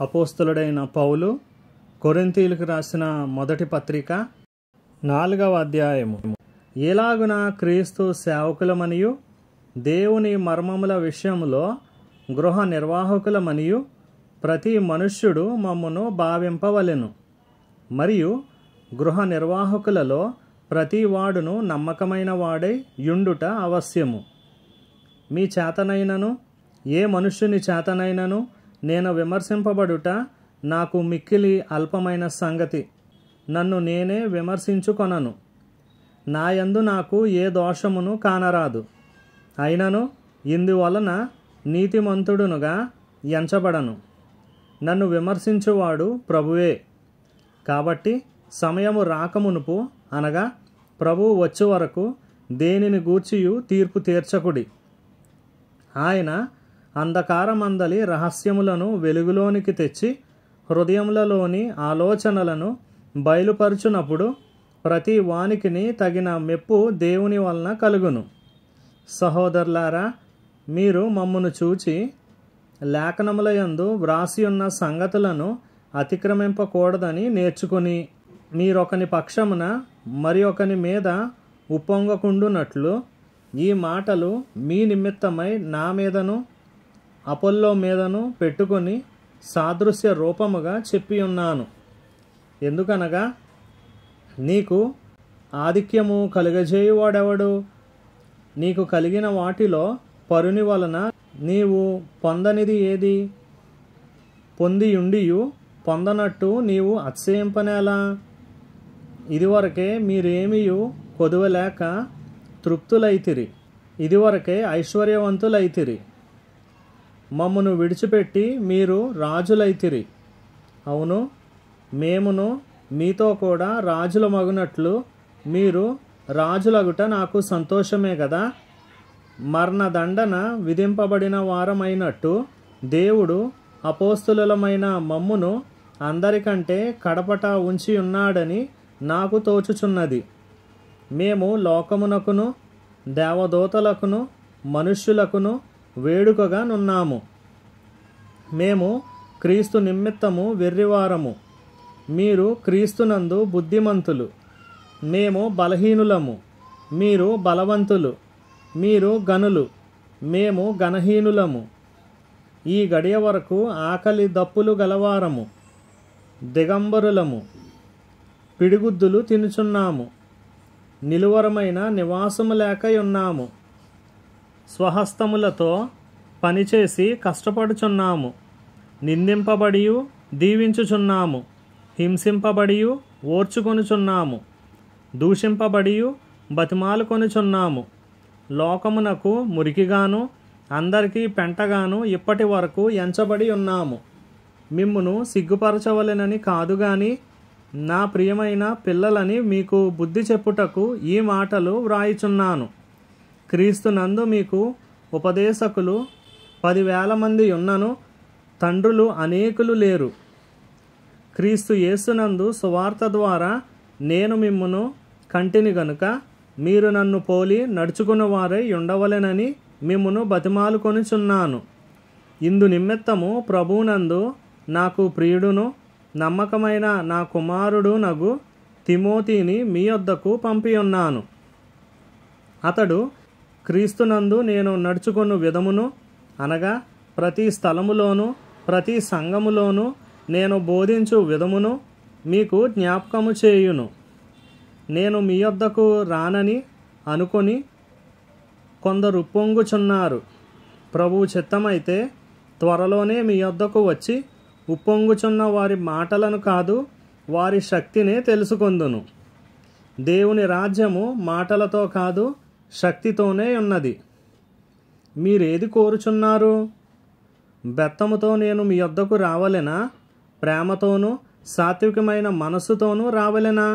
అపోస్తలుడైన పౌలు కొరింథీయులకు రాసిన మొదటి పత్రిక 4వ అధ్యాయము. ఎలాగున క్రీస్తు సేవకులమనియు దేవుని మర్మముల విషయములో గృహ నిర్వాహకులమనియు ప్రతి మనుష్యుడు మమ్మును భావింపవలెను. మరియు గృహ నిర్వాహకులలో ప్రతి వాడును నమ్మకమైన వాడై యుండుట అవశ్యము. మీ చేతనైనను ఏ మనుష్యుని చేతనైనను నేను విమర్శింపబడుట నాకు మిక్కిలి అల్పమైన సంగతి. నన్ను నేనే విమర్శించుకొనను. నాయందు నాకు ఏ దోషమును కానరాదు. అయినను ఇందువలన నీతిమంతుడునుగా ఎంచబడను. నన్ను విమర్శించువాడు ప్రభువే. కాబట్టి సమయము రాకమునుపు అనగా ప్రభువు వచ్చే వరకు దేనిని గూర్చియు తీర్పు తీర్చకుడి. ఆయన అంధకారమందలి రహస్యములను వెలుగులోనికి తెచ్చి హృదయములలోని ఆలోచనలను బయలుపరుచునప్పుడు ప్రతి వానికిని తగిన మెప్పు దేవుని వలన కలుగును. సహోదరులారా, మీరు మమ్మును చూచి లేఖనములయందు వ్రాసియున్న సంగతులను అతిక్రమింపకూడదని నేర్చుకుని మీరొకని పక్షమున మరి ఒకని మీద ఉప్పొంగకుండునట్లు ఈ మాటలు మీ నిమిత్తమై నా మీదను అపోల్లో మీదను పెట్టుకొని సాదృశ్య రూపముగా చెప్పి ఉన్నాను. ఎందుకనగా నీకు ఆధిక్యము కలుగజేయువాడెవడు? నీకు కలిగిన వాటిలో పరుని వలన నీవు పొందనిది ఏది? పొందియుండియు పొందనట్టు నీవు అతిశయింపనేలా? ఇదివరకే మీరేమియు కొదువలేక తృప్తులైతిరి. ఇదివరకే ఐశ్వర్యవంతులైతిరి. మమ్మను విడిచిపెట్టి మీరు రాజులైతిరి. అవును, మేమును మీతో కూడా రాజులమగునట్లు మీరు రాజులగుట నాకు సంతోషమే కదా. మరణదండన విధింపబడిన వారమైనట్టు దేవుడు అపోస్తలులమైన మమ్మును అందరికంటే కడపట ఉంచి ఉన్నాడని నాకు తోచుచున్నది. మేము లోకమునకును దేవదూతలకును మనుష్యులకును వేడుకగా నున్నాము. మేము క్రీస్తు నిమిత్తము వెర్రివారము, మీరు క్రీస్తునందు బుద్ధిమంతులు. మేము బలహీనులము, మీరు బలవంతులు. మీరు గనులు, మేము గణహీనులము. ఈ గడియ వరకు ఆకలి దప్పులు గలవారము, దిగంబరులము, పిడిగుద్దులు తినుచున్నాము, నిలువరమైన నివాసము లేకయున్నాము, స్వహస్తములతో పనిచేసి కష్టపడుచున్నాము, నిందింపబడియు దీవించుచున్నాము, హింసింపబడియు ఓర్చుకొనుచున్నాము, దూషింపబడియు బతిమాలుకొనుచున్నాము. లోకమునకు మురికిగాను అందరికీ పెంటగాను ఇప్పటి వరకు ఎంచబడి ఉన్నాము. మిమ్మును సిగ్గుపరచవలెనని కాదు గాని నా ప్రియమైన పిల్లలని మీకు బుద్ధి చెప్పుటకు ఈ మాటలు వ్రాయిచున్నాను. క్రీస్తునందు మీకు ఉపదేశకులు 10,000 మంది ఉన్నను తండ్రులు అనేకులు లేరు. క్రీస్తు యేసునందు సువార్త ద్వారా నేను మిమ్మును కంటిని గనుక మీరు నన్ను పోలి నడుచుకున్నవారై ఉండవలెనని మిమ్మును బతిమాలుకొనుచున్నాను. ఇందు నిమిత్తము ప్రభువునందు నాకు ప్రియుడును నమ్మకమైన నా కుమారుడు నగు తిమోతిని మీ యొద్దకు పంపియున్నాను. అతడు క్రీస్తునందు నేను నడుచుకొను విధమును అనగా ప్రతి స్థలములోను ప్రతి సంఘములోను నేను బోధించు విధమును మీకు జ్ఞాపకము చేయును. నేను మీ యొద్దకు రానని అనుకొని కొందరు ఉప్పొంగుచున్నారు. ప్రభువు చిత్తమైతే త్వరలోనే మీ యొద్దకు వచ్చి ఉప్పొంగుచున్న వారి మాటలను కాదు వారి శక్తినే తెలుసుకొందును. దేవుని రాజ్యము మాటలతో కాదు శక్తితోనే ఉన్నది. మీరేది కోరుచున్నారు? బెత్తముతో నేను మీ యొద్దకు రావలెనా? ప్రేమతోనూ సాత్వికమైన మనస్సుతోనూ రావలెనా?